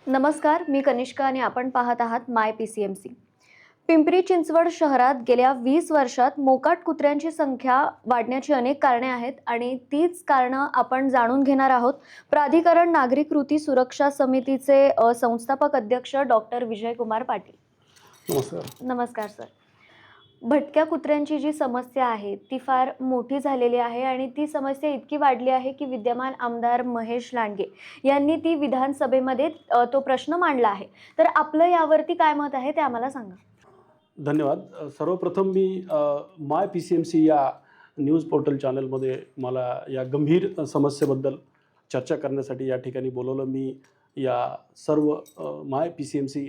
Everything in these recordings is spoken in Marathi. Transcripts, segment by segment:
नमस्कार, मी कनिष्का आणि आपण पाहत आहात माय PCMC. पिंपरी चिंचवड शहरात गेल्या 20 वर्षात मोकाट कुत्र्यांची संख्या वाढण्याची अनेक कारणे आहेत आणि तीच कारणं आपण जाणून घेणार आहोत. प्राधिकरण नागरी कृती सुरक्षा समितीचे संस्थापक अध्यक्ष डॉक्टर विजयकुमार पाटील. नमस्कार. नमस्कार सर. भटक्या कुत्र्यांची जी समस्या आहे ती फार मोठी झालेली आहे आणि ती समस्या इतकी वाढली आहे की विद्यमान आमदार महेश लांडगे यांनी ती विधानसभेमध्ये तो प्रश्न मांडला आहे. तर आपलं यावरती काय मत आहे ते आम्हाला सांगा. धन्यवाद. सर्वप्रथम मी माय PCMC या न्यूज पोर्टल चॅनलमध्ये मला या गंभीर समस्येबद्दल चर्चा करण्यासाठी या ठिकाणी बोलवलं. मी या सर्व माय PCMC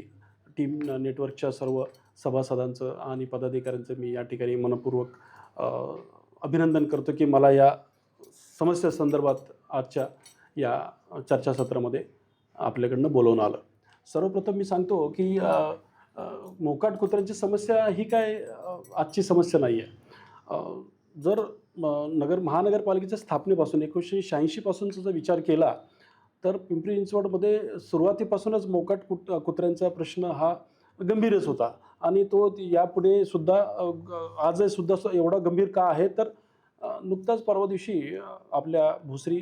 टीम नेटवर्कच्या सर्व सभासदांचं आणि पदाधिकाऱ्यांचं मी या ठिकाणी मनपूर्वक अभिनंदन करतो की मला या समस्येसंदर्भात आजच्या या चर्चासत्रामध्ये आपल्याकडनं बोलवून आलं. सर्वप्रथम मी सांगतो की मोकाट कुत्र्यांची समस्या ही काय आजची समस्या नाही आहे. जर महानगरपालिकेच्या स्थापनेपासून 1986 पासूनचा जर विचार केला तर पिंपरी चिंचवडमध्ये सुरुवातीपासूनच मोकाट कुत्र्यांचा प्रश्न हा गंभीरच होता आणि तो यापुढे सुद्धा आजसुद्धा एवढा गंभीर का आहे तर नुकताच परवा दिवशी आपल्या भोसरी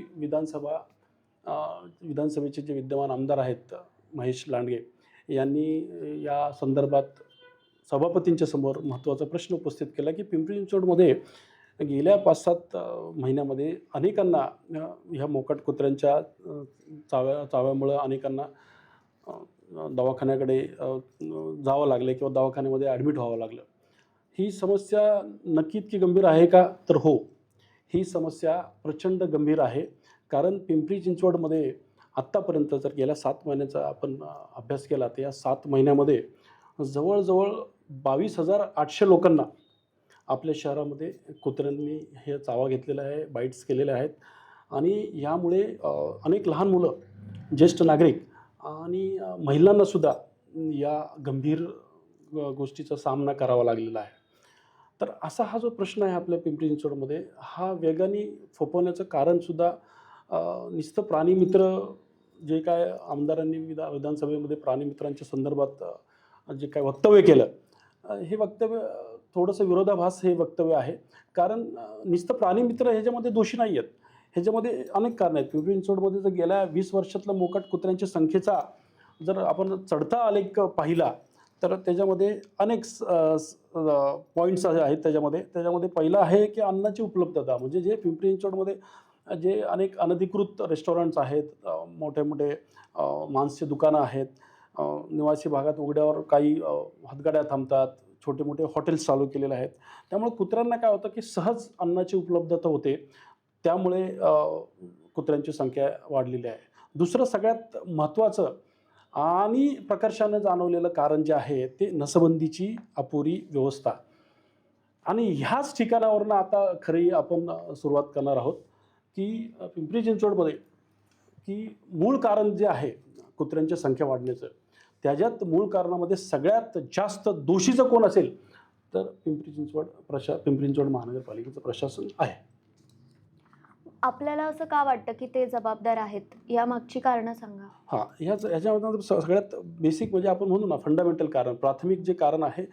विधानसभेचे जे विद्यमान आमदार आहेत महेश लांडगे यांनी या संदर्भात सभापतींच्या समोर महत्त्वाचा प्रश्न उपस्थित केला की पिंपरी चिंचवडमध्ये गेल्या 5-7 महिन्यामध्ये अनेकांना ह्या मोकाट कुत्र्यांच्या चाव्यामुळं अनेकांना दवाखान्याकडे जावं लागले किंवा दवाखान्यामध्ये ॲडमिट व्हावं लागलं. ही समस्या नक्की इतकी गंभीर आहे का? तर हो, ही समस्या प्रचंड गंभीर आहे. कारण पिंपरी चिंचवडमध्ये आत्तापर्यंत जर गेल्या 7 महिन्याचा आपण अभ्यास केला तर या 7 महिन्यामध्ये जवळजवळ 22,800 लोकांना आपल्या शहरामध्ये कुत्र्यांनी हे चावा घेतलेला आहे, बाईट्स केलेले आहेत आणि यामुळे अनेक लहान मुलं, ज्येष्ठ नागरिक आणि महिलांनासुद्धा या गंभीर गोष्टीचा सामना करावा लागलेला आहे. तर असा हा जो प्रश्न आहे आपल्या पिंपरी चिंचवडमध्ये हा वेगाने फोफवण्याचं कारणसुद्धा नुसतं प्राणीमित्र जे काय आमदारांनी विधानसभेमध्ये प्राणीमित्रांच्या संदर्भात जे काय वक्तव्य केलं हे वक्तव्य थोडंसं विरोधाभास हे वक्तव्य आहे. कारण नुसतं प्राणीमित्र ह्याच्यामध्ये दोषी नाही आहेत, ह्याच्यामध्ये अनेक कारणं आहेत. पिंपरी चिंचवडमध्ये जर गेल्या 20 वर्षातल्या मोकाट कुत्र्यांच्या संख्येचा जर आपण चढता आलेख पाहिला तर त्याच्यामध्ये अनेक पॉईंट्स आहेत. त्याच्यामध्ये पहिलं आहे की अन्नाची उपलब्धता. म्हणजे जे पिंपरी चिंचवडमध्ये जे अनेक अनधिकृत रेस्टॉरंट्स आहेत, मोठे मोठे मांसचे दुकानं आहेत, निवासी भागात उघड्यावर काही हातगाड्या थांबतात, छोटे मोठे हॉटेल्स चालू केलेले आहेत. त्यामुळे कुत्र्यांना काय होतं की सहज अन्नाची उपलब्धता होते, त्यामुळे कुत्र्यांची संख्या वाढलेली आहे. दुसरं सगळ्यात महत्त्वाचं आणि प्रकर्षानं जाणवलेलं कारण जे आहे ते नसबंदीची अपुरी व्यवस्था. आणि ह्याच ठिकाणावरनं आता खरी आपण सुरुवात करणार आहोत की पिंपरी चिंचवडमध्ये की मूळ कारण जे आहे कुत्र्यांची संख्या वाढण्याचं, त्याच्यात मूळ कारणामध्ये सगळ्यात जास्त दोषीचं कोण असेल तर पिंपरी चिंचवड महानगरपालिकेचं प्रशासन आहे. आपल्याला असं का वाटतं की ते जबाबदार आहेत? यामागची कारणं सांगा. हां, ह्याच्यामध्ये सगळ्यात बेसिक म्हणजे आपण म्हणू ना फंडामेंटल कारण, प्राथमिक जे कारण आहे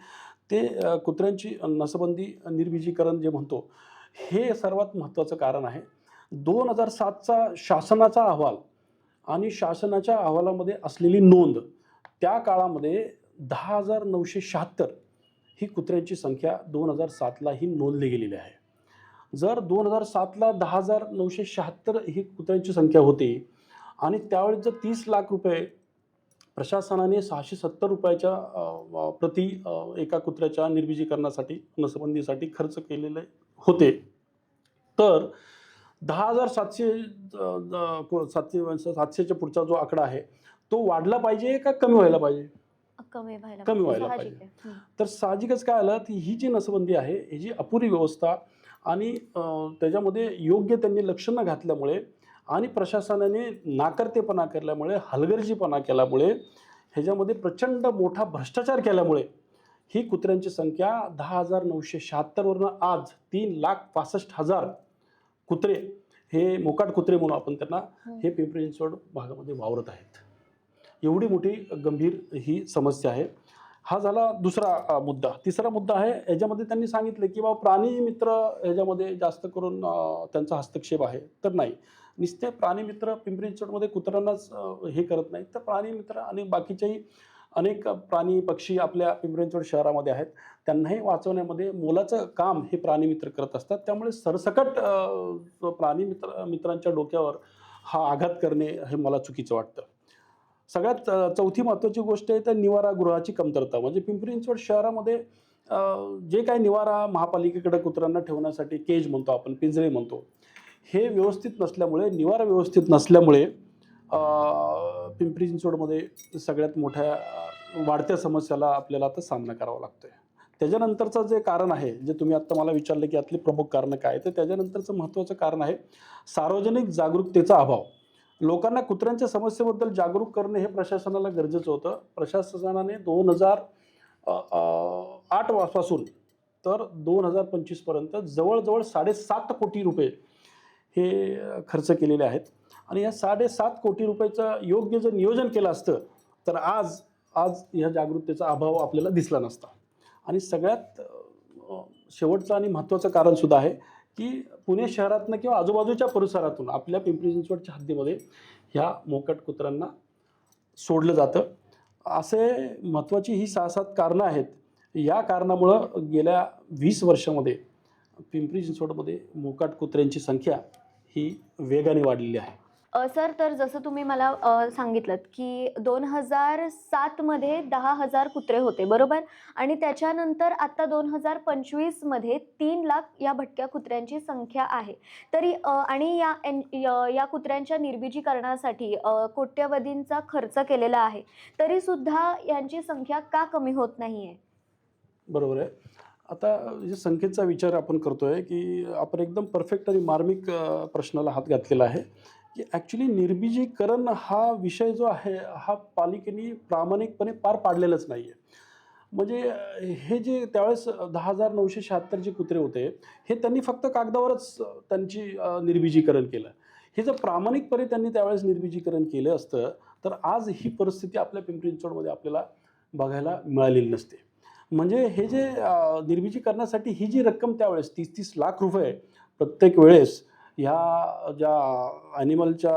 ते कुत्र्यांची नसबंदी, निर्बीजीकरण जे म्हणतो हे सर्वात महत्त्वाचं कारण आहे. 2007चा शासनाचा अहवाल आणि शासनाच्या अहवालामध्ये असलेली नोंद, त्या काळामध्ये 10,976 ही कुत्र्यांची संख्या 2007ला ही नोंदली गेलेली आहे. जर 2007ला 10,976 ही कुत्र्यांची संख्या होती आणि त्यावेळेस जर 30 लाख रुपये प्रशासनाने 670 रुपयाच्या प्रति एका कुत्र्याच्या निर्बीजीकरणासाठी, नसबंदीसाठी खर्च केलेले होते, तर 10,700च्या पुढचा जो आकडा आहे तो वाढला पाहिजे का कमी व्हायला पाहिजे? कमी व्हायला पाहिजे. तर साहजिकच काय आलं की ही जी नसबंदी आहे, ही जी अपुरी व्यवस्था आणि त्याच्यामध्ये योग्य त्यांनी लक्ष न घातल्यामुळे आणि प्रशासनाने नाकर्तेपणा केल्यामुळे, हलगर्जीपणा केल्यामुळे, ह्याच्यामध्ये प्रचंड मोठा भ्रष्टाचार केल्यामुळे ही कुत्र्यांची संख्या 10,976 वरून आज 3,65,000 कुत्रे, हे मोकाट कुत्रे म्हणून आपण त्यांना, हे पिंपरी चिंचवड भागामध्ये वावरत आहेत. एवढी मोठी गंभीर ही समस्या आहे. हा झाला दुसरा मुद्दा. तिसरा मुद्दा आहे, याच्यामध्ये त्यांनी सांगितलं की बाबा प्राणी मित्र ह्याच्यामध्ये जास्त करून त्यांचा हस्तक्षेप आहे. तर नाही. नुसते प्राणी मित्र पिंपरी चिंचवडमध्ये कुत्र्यांनाच हे करत नाहीत, तर प्राणी मित्र आणि बाकीच्याही अनेक प्राणी, पक्षी आपल्या पिंपरी चिंचवड शहरामध्ये आहेत. त्यांनाही वाचवण्यामध्ये मोलाचं काम हे प्राणी मित्र करत असतात. त्यामुळे सरसकट प्राणी मित्रांच्या डोक्यावर हा आघात करणे हे मला चुकीचं वाटतं. सगळ्यात चौथी महत्त्वाची गोष्ट आहे तर निवारागृहाची कमतरता. म्हणजे पिंपरी चिंचवड शहरामध्ये अ, जे काही निवारा महापालिकेकडे कुत्र्यांना ठेवण्यासाठी केज म्हणतो आपण, पिंजरे म्हणतो, हे व्यवस्थित नसल्यामुळे, निवारा व्यवस्थित नसल्यामुळे पिंपरी चिंचवडमध्ये सगळ्यात मोठ्या वाढत्या समस्याला आपल्याला आता सामना करावा लागतोय. त्याच्यानंतरचं जे कारण आहे, जे तुम्ही आत्ता मला विचारलं की यातली प्रमुख कारणं काय? तर त्याच्यानंतरचं महत्त्वाचं कारण आहे सार्वजनिक जागरूकतेचा अभाव. लोकांना कुत्र्यांच्या समस्येबद्दल जागरूक करणे हे प्रशासनाला गरजेचं होतं. प्रशासनाने 2008 पासून तर 2025 पर्यंत जवळ-जवळ 7.5 कोटी रुपये हे खर्च केलेले आहेत आणि या 7.5 कोटी रुपयाचं योग्य जर नियोजन केलं असतं, तर आज आज ह्या जागरूकतेचा अभाव आपल्याला दिसला नसता. आणि सगळ्यात शेवटचं आणि महत्त्वाचं कारणसुद्धा आहे, की पुणे शहरातनं किंवा आजूबाजूच्या परिसरातून आपल्या पिंपरी चिंचवडच्या हद्दीमध्ये ह्या मोकाट कुत्र्यांना सोडलं जातं. असे महत्त्वाची ही 6-7 कारणं आहेत. या कारणामुळं गेल्या 20 वर्षामध्ये पिंपरी चिंचवडमध्ये मोकाट कुत्र्यांची संख्या ही वेगाने वाढलेली आहे. सर, तर जसं तुम्ही मला सांगितलंत की 2007 मध्ये 10,000 कुत्रे होते, बरोबर? आणि त्याच्यानंतर आता 2025 मध्ये 3,00,000 या भटक्या कुत्र्यांची संख्या आहे. तरी आणि या कुत्र्यांच्या निर्बीजीकरणासाठी कोट्यवधींचा खर्च केलेला आहे. तरीसुद्धा यांची संख्या का कमी होत नाहीये? बरोबर आहे. आता जे संख्येचा विचार आपण करतोय, की आपण एकदम परफेक्ट आणि मार्मिक प्रश्नाला हात घातलेला आहे, की ॲक्चुअली निर्बीजीकरण हा विषय जो आहे, हा पालिकेने प्रामाणिकपणे पार पाडलेलाच नाही आहे. म्हणजे हे जे त्यावेळेस 10,976 जे कुत्रे होते, हे त्यांनी फक्त कागदावरच त्यांची निर्बीजीकरण केलं. हे जर प्रामाणिकपणे त्यांनी त्यावेळेस निर्बीजीकरण केलं असतं, तर आज ही परिस्थिती आपल्या पिंपरी चिंचवडमध्ये आपल्याला बघायला मिळालेली नसते. म्हणजे हे जे निर्बीजीकरणासाठी ही जी रक्कम त्यावेळेस 30-30 लाख रुपये प्रत्येक वेळेस ह्या ज्या ॲनिमलच्या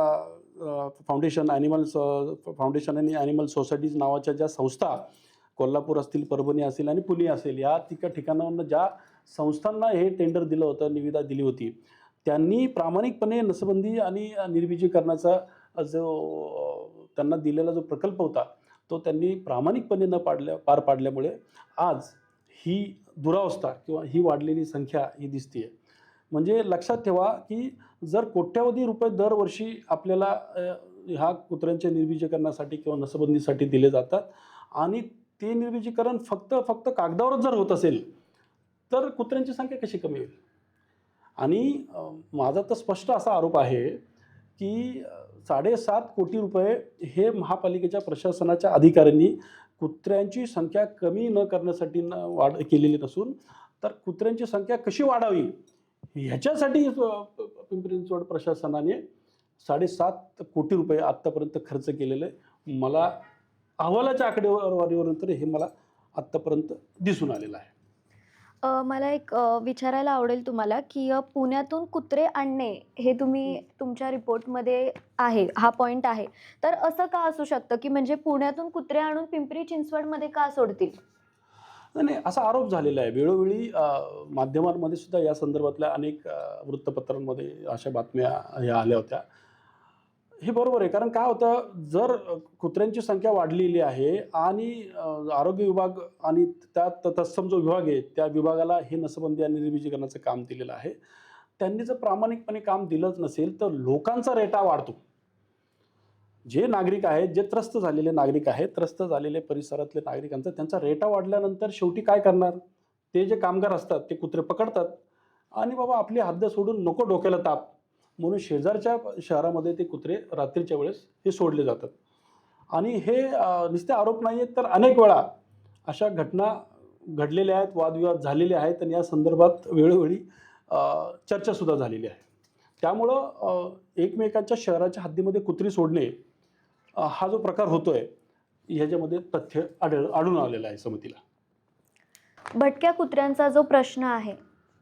फाउंडेशन आणि ॲनिमल सोसायटीज नावाच्या ज्या संस्था कोल्हापूर असतील, परभणी असेल आणि पुणे असेल, या ठिकाणावरून ज्या संस्थांना हे टेंडर दिलं होतं, निविदा दिली होती, त्यांनी प्रामाणिकपणे नसबंदी आणि निर्बीजीकरणाचा त्यांना दिलेला जो प्रकल्प होता, तो त्यांनी प्रामाणिकपणे न पार पाडल्यामुळे आज ही दुरावस्था किंवा ही वाढलेली संख्या ही दिसतीये. म्हणजे लक्षात ठेवा, की जर कोट्यवधी रुपये दरवर्षी आपल्याला ह्या कुत्र्यांच्या निर्बीजीकरणासाठी किंवा नसबंदीसाठी दिले जातात आणि ते निर्बीजीकरण फक्त कागदावरच जर होत असेल, तर कुत्र्यांची संख्या कशी कमी होईल? आणि माझा तर स्पष्ट असा आरोप आहे, की 7.5 कोटी रुपये हे महापालिकेच्या प्रशासनाच्या अधिकाऱ्यांनी कुत्र्यांची संख्या कमी न करण्यासाठी वाढ केलेली नसून, तर कुत्र्यांची संख्या कशी वाढावी ह्याच्यासाठी पिंपरी चिंचवड प्रशासनाने 7.5 कोटी रुपये आत्तापर्यंत खर्च केलेले आहे. मला अहवालाच्या आकडेवारीवरून तर हे मला आत्तापर्यंत दिसून आलेलं आहे. मला एक विचारायला आवडेल तुम्हाला, की पुण्यातून कुत्रे आणणे हे तुम्ही तुमच्या रिपोर्टमध्ये आहे, हा पॉइंट आहे. तर असं का असू शकतं, की म्हणजे पुण्यातून कुत्रे आणून पिंपरी चिंचवडमध्ये का सोडतील? नाही, असा आरोप झालेला आहे. वेळोवेळी माध्यमांमध्ये सुद्धा या संदर्भातल्या अनेक वृत्तपत्रांमध्ये अशा बातम्या ह्या आल्या होत्या. हे बरोबर आहे. कारण काय होतं, जर कुत्र्यांची संख्या वाढलेली आहे आणि आरोग्य विभाग आणि त्यात तत्सम जो विभाग आहे, त्या विभागाला हे नसबंदी आणि निर्बीजीकरणाचं काम दिलेलं आहे. त्यांनी जर प्रामाणिकपणे काम दिलंच नसेल, तर लोकांचा रेटा वाढतो. जे नागरिक आहेत, जे त्रस्त झालेले नागरिक आहेत, त्रस्त झालेले परिसरातले नागरिकांचा त्यांचा रेटा वाढल्यानंतर शेवटी काय करणार? ते जे कामगार असतात, ते कुत्रे पकडतात आणि बाबा आपली हद्द सोडून नको डोक्याला ताप, म्हणून शेजारच्या शहरामध्ये ते कुत्रे रात्रीच्या वेळेस हे सोडले जातात. आणि हे नुसते आरोप नाही आहेत, तर अनेक वेळा अशा घटना घडलेल्या आहेत, वादविवाद झालेले आहेत आणि या संदर्भात वेळोवेळी चर्चासुद्धा झालेली आहे. त्यामुळं एकमेकांच्या शहराच्या हद्दीमध्ये कुत्री सोडणे हा जो प्रकार होतोय, ह्याच्यामध्ये तथ्य आढळून आलेलं आहे समितीला. भटक्या कुत्र्यांचा जो प्रश्न आहे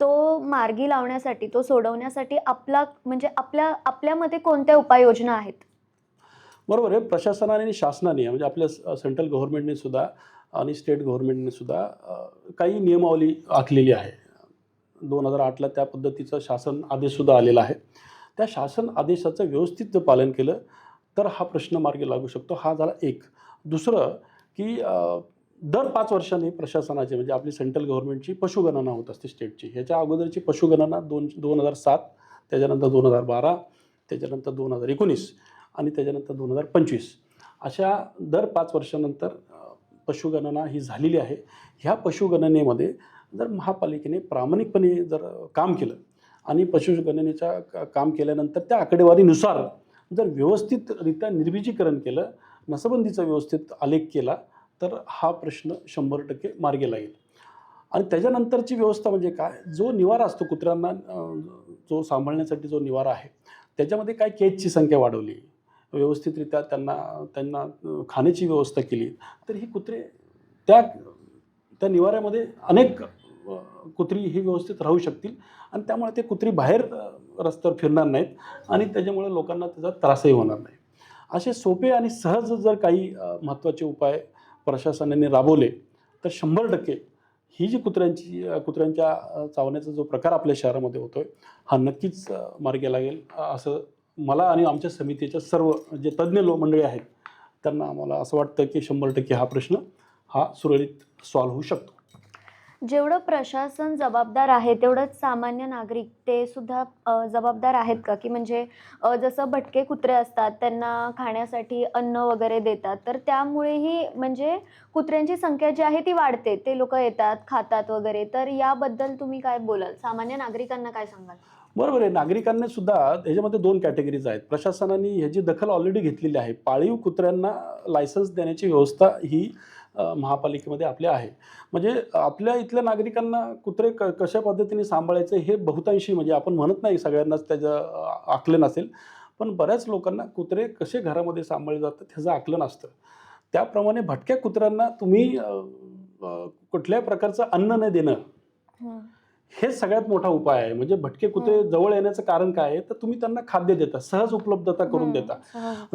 तो मार्गी लावण्यासाठी, तो सोडवण्यासाठी आपल्यामध्ये कोणत्या उपाययोजना आहेत? बरोबर आहे. प्रशासनाने आणि शासनाने म्हणजे आपल्या सेंट्रल गव्हर्नमेंटने सुद्धा आणि स्टेट गव्हर्नमेंटने सुद्धा काही नियमावली आखलेली आहे. 2008ला त्या पद्धतीचा शासन आदेशसुद्धा आलेला आहे. त्या शासन आदेशाचं व्यवस्थित जर पालन केलं तर हा प्रश्न मार्गी लागू शकतो. हा झाला एक. दुसरं की दर 5 वर्षांनी प्रशासनाची म्हणजे आपली सेंट्रल गव्हर्नमेंटची पशुगणना होत असते स्टेटची. ह्याच्या अगोदरची पशुगणना 2007, त्याच्यानंतर 2012, त्याच्यानंतर 2019 आणि त्याच्यानंतर 2025 अशा दर 5 वर्षानंतर पशुगणना ही झालेली आहे. ह्या पशुगणनेमध्ये जर महापालिकेने प्रामाणिकपणे जर काम केलं आणि पशुगणनेच्या काम केल्यानंतर त्या आकडेवारीनुसार जर व्यवस्थितरित्या निर्बीजीकरण केलं, नसबंदीचा व्यवस्थित आलेख केला तर हा प्रश्न 100% मार्गी लागेल. आणि त्याच्यानंतरची व्यवस्था म्हणजे काय, जो निवारा असतो कुत्र्यांना जो सांभाळण्यासाठी जो निवारा आहे त्याच्यामध्ये काय केजची संख्या वाढवली, व्यवस्थितरित्या त्यांना खाण्याची व्यवस्था केली तर ही कुत्रे त्या निवाऱ्यामध्ये अनेक कुत्री ही व्यवस्थित राहू शकतील आणि त्यामुळे ते कुत्री बाहेर रस्त्यावर फिरणार नाहीत आणि त्याच्यामुळे लोकांना त्याचा त्रासही होणार नाही. असे सोपे आणि सहज जर काही महत्त्वाचे उपाय प्रशासनाने राबवले तर 100% ही जी कुत्र्यांच्या चावण्याचा जो प्रकार आपल्या शहरामध्ये होतोय हा नक्कीच मार्गी लागेल असं मला आणि आमच्या समितीच्या सर्व जे तज्ज्ञ मंडळी आहेत त्यांना आम्हाला असं वाटतं की 100% हा प्रश्न हा सुरळीत सॉल्व्ह होऊ शकतो. जेवढं प्रशासन जबाबदार आहे तेवढंच सामान्य नागरिक ते सुद्धा जबाबदार आहेत का? की म्हणजे जसं भटके कुत्रे असतात त्यांना खाण्यासाठी अन्न वगैरे देतात, तर त्यामुळेही म्हणजे कुत्र्यांची संख्या जी आहे ती वाढते. ते लोकं येतात, खातात वगैरे. तर याबद्दल तुम्ही काय बोलाल? सामान्य नागरिकांना काय सांगाल? बरोबर आहे. नागरिकांनी सुद्धा ह्याच्यामध्ये 2 कॅटेगरीज आहेत. प्रशासनाने ह्याची दखल ऑलरेडी घेतलेली आहे. पाळीव कुत्र्यांना लायसन्स देण्याची व्यवस्था ही महापालिकेमध्ये आपल्या आहे. म्हणजे आपल्या इथल्या नागरिकांना कुत्रे कशा पद्धतीने सांभाळायचे हे बहुतांशी म्हणजे आपण म्हणत नाही सगळ्यांनाच त्याचं आकलन असेल. पण बऱ्याच लोकांना कुत्रे कसे घरामध्ये सांभाळले जातात ह्याचं आकलन असतं. त्याप्रमाणे भटक्या कुत्र्यांना तुम्ही कुठल्याही प्रकारचं अन्न न देणं हे सगळ्यात मोठा उपाय आहे. म्हणजे भटके कुत्रे जवळ येण्याचं कारण काय आहे, तर तुम्ही त्यांना खाद्य देता, सहज उपलब्धता करून देता.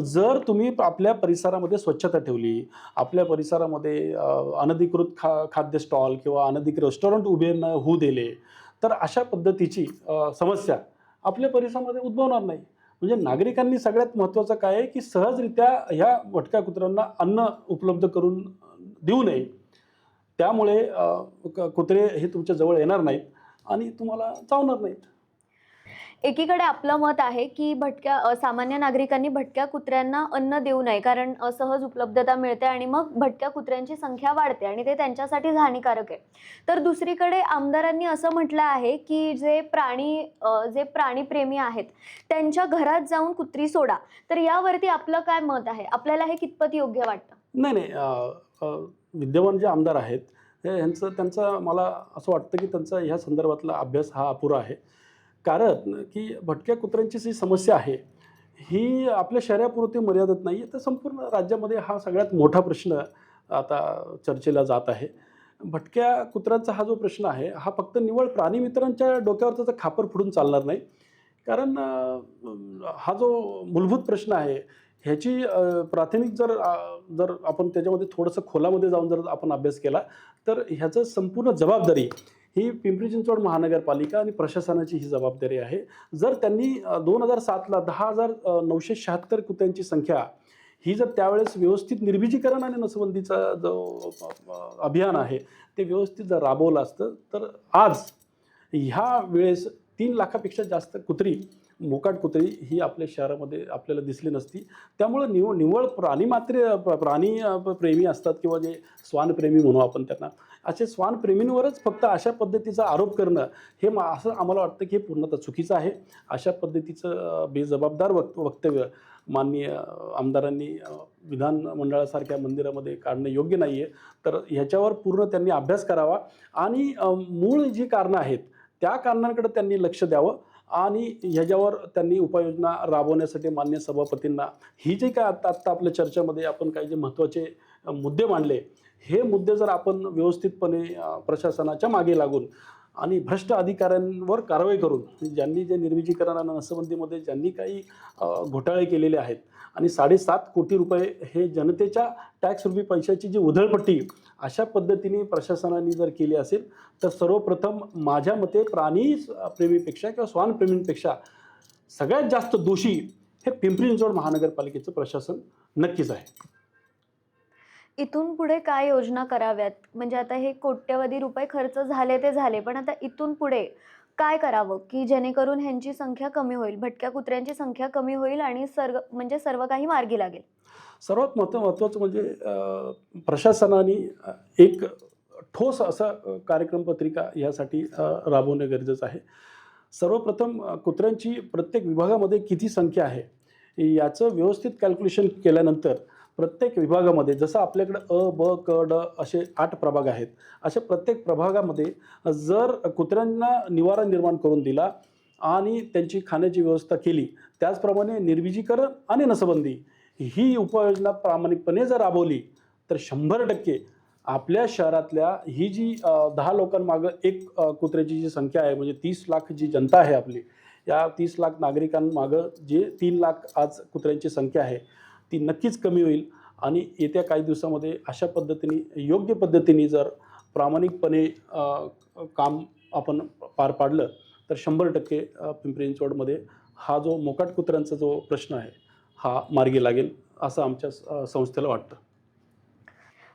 जर तुम्ही आपल्या परिसरामध्ये स्वच्छता ठेवली, आपल्या परिसरामध्ये अनधिकृत खाद्य स्टॉल किंवा अनधिकृत रेस्टॉरंट उभे न होऊ दिले, तर अशा पद्धतीची समस्या आपल्या परिसरामध्ये उद्भवणार नाही. म्हणजे नागरिकांनी सगळ्यात महत्त्वाचं काय आहे, की सहजरित्या ह्या भटक्या कुत्र्यांना अन्न उपलब्ध करून देऊ नये. त्यामुळे कुत्रे हे तुमच्या जवळ येणार नाहीत आणि तुम्हाला चावणार नाहीत. एकीकडे आपलं मत आहे की सामान्य नागरिकांनी भटक्या कुत्र्यांना अन्न देऊ नये, कारण सहज उपलब्धता मिळते आणि मग भटक्या कुत्र्यांची संख्या वाढते आणि ते त्यांच्यासाठी हानिकारक आहे. तर दुसरीकडे आमदारांनी असं म्हटलं आहे की जे प्राणीप्रेमी आहेत त्यांच्या घरात जाऊन कुत्री सोडा. तर यावरती आपलं काय मत आहे? आपल्याला हे कितपत योग्य वाटतं? नाही, विद्यमान जे आमदार आहेत त्यांचा मला असं वाटतं की त्यांचा ह्या संदर्भातला अभ्यास हा अपुरा आहे. कारण की भटक्या कुत्र्यांची जी समस्या आहे ही आपल्या शहरापुरती मर्यादित नाही आहे, तर संपूर्ण राज्यामध्ये हा सगळ्यात मोठा प्रश्न आता चर्चेला जात आहे. भटक्या कुत्र्यांचा हा जो प्रश्न आहे हा फक्त निव्वळ प्राणीमित्रांच्या डोक्यावर त्याचं खापर फोडून चालणार नाही. कारण हा जो मूलभूत प्रश्न आहे ह्याची प्राथमिक जर आपण त्याच्यामध्ये थोडंसं खोलामध्ये जाऊन जर आपण अभ्यास केला तर ह्याचं संपूर्ण जबाबदारी ही पिंपरी चिंचवड महानगरपालिका आणि प्रशासनाची ही जबाबदारी आहे. जर त्यांनी 2007ला 10,976 कुत्र्यांची संख्या ही जर त्यावेळेस व्यवस्थित निर्बीजीकरण आणि नसबंदीचा जो अभियान आहे ते व्यवस्थित जर राबवलं असतं तर आज ह्या वेळेस 3 लाखापेक्षा जास्त मोकाट कुत्री ही आपल्या शहरामध्ये आपल्याला दिसली नसती. त्यामुळं निव्वळ प्राणी प्रेमी असतात किंवा जे श्वानप्रेमी म्हणू आपण त्यांना, असे श्वानप्रेमींवरच फक्त अशा पद्धतीचा आरोप करणं हे असं आम्हाला वाटतं की हे पूर्णतः चुकीचं आहे. अशा पद्धतीचं बेजबाबदार वक्तव्य माननीय आमदारांनी विधानमंडळासारख्या मंदिरामध्ये काढणं योग्य नाही आहे. तर ह्याच्यावर पूर्ण त्यांनी अभ्यास करावा आणि मूळ जी कारणं आहेत त्या कारणांकडे त्यांनी लक्ष द्यावं आणि ह्याच्यावर त्यांनी उपाययोजना राबवण्यासाठी मान्य सभापतींना ही जे काय आत्ता आपल्या चर्चेमध्ये आपण काही जे महत्त्वाचे मुद्दे मांडले, हे मुद्दे जर आपण व्यवस्थितपणे प्रशासनाच्या मागे लागून आणि भ्रष्ट अधिकाऱ्यांवर कारवाई करून ज्यांनी जे निर्विजीकरण आणि नसबंदीमध्ये ज्यांनी काही घोटाळे केलेले आहेत आणि 7.5 कोटी रुपये हे जनतेच्या टॅक्स रुपी पैशाची जी उधळपट्टी अशा पद्धतीने प्रशासनाने जर केली असेल तर सर्वप्रथम माझ्या मते प्राणी प्रेमीपेक्षा किंवा श्वानप्रेमींपेक्षा सगळ्यात जास्त दोषी हे पिंपरी चिंचवड महानगरपालिकेचं प्रशासन नक्कीच आहे. इथून पुढे काय योजना कराव्यात? म्हणजे आता हे कोट्यवधी रुपये खर्च झाले ते झाले, पण आता इथून पुढे काय करावं, की जेणेकरून ह्यांची संख्या कमी होईल, भटक्या कुत्र्यांची संख्या कमी होईल आणि सर्व काही मार्गी लागेल? सर्वात महत्त्वाचं म्हणजे प्रशासनाने एक ठोस असा कार्यक्रम पत्रिका यासाठी राबवणे गरजेचं आहे. सर्वप्रथम कुत्र्यांची प्रत्येक विभागामध्ये किती संख्या आहे याचं व्यवस्थित कॅल्क्युलेशन केल्यानंतर प्रत्येक विभागामध्ये जसं आपल्याकडे अ, ब, क, ड असे 8 प्रभाग आहेत, अशा प्रत्येक प्रभागामध्ये जर कुत्र्यांना निवारा निर्माण करून दिला आणि त्यांची खाण्याची व्यवस्था केली, त्याचप्रमाणे निर्विजीकरण आणि नसबंदी ही उपाययोजना प्रामाणिकपणे जर राबवली तर 100% आपल्या शहरातल्या ही जी 10 लोकांमागं एक कुत्र्याची जी संख्या आहे, म्हणजे 30 लाख जी जनता आहे आपली, या 30 लाख नागरिकांमागं जे 3 लाख आज कुत्र्यांची संख्या आहे ती नक्कीच कमी होईल. आणि येत्या काही दिवसामध्ये अशा पद्धतीने योग्य पद्धतीने जर प्रामाणिकपणे काम आपण पार पाडलं तर 100% पिंपरी चिंचवडमध्ये हा जो मोकाट कुत्र्यांचा जो प्रश्न आहे हा मार्गी लागेल असं आमच्या संस्थेला वाटतं.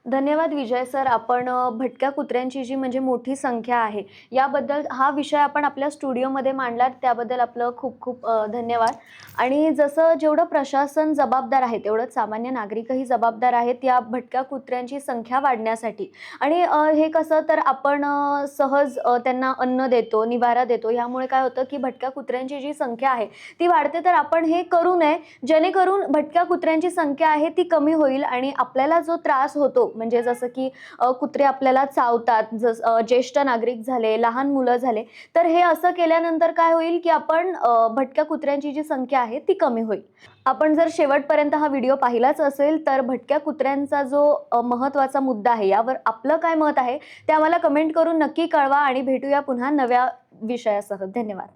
धन्यवाद विजय सर. आपण भटक्या कुत्र्यांची जी म्हणजे मोठी संख्या आहे, याबद्दल हा विषय आपण आपल्या स्टुडिओमध्ये मांडलात, त्याबद्दल आपलं खूप खूप धन्यवाद. आणि जसं जेवढं प्रशासन जबाबदार आहे, तेवढंच सामान्य नागरिकही जबाबदार आहेत या भटक्या कुत्र्यांची संख्या वाढण्यासाठी. आणि हे कसं तर आपण सहज त्यांना अन्न देतो, निवारा देतो, यामुळे काय होतं की भटक्या कुत्र्यांची जी संख्या आहे ती वाढते. तर आपण हे करू नये, जेणेकरून भटक्या कुत्र्यांची संख्या आहे ती कमी होईल आणि आपल्याला जो त्रास होतो, म्हणजे जसं की कुत्रे आपल्याला चावतात, ज्येष्ठ नागरिक झाले, लहान मुलं झाले, तर हे असं केल्यानंतर काय होईल की आपण भटक्या कुत्र्यांची जी संख्या आहे ती कमी होईल. आपण जर शेवटपर्यंत हा व्हिडिओ पाहिलाच असेल तर भटक्या कुत्र्यांचा जो महत्त्वाचा मुद्दा आहे, यावर आपलं काय मत आहे ते आम्हाला कमेंट करून नक्की कळवा आणि भेटूया पुन्हा नव्या विषयासह. धन्यवाद.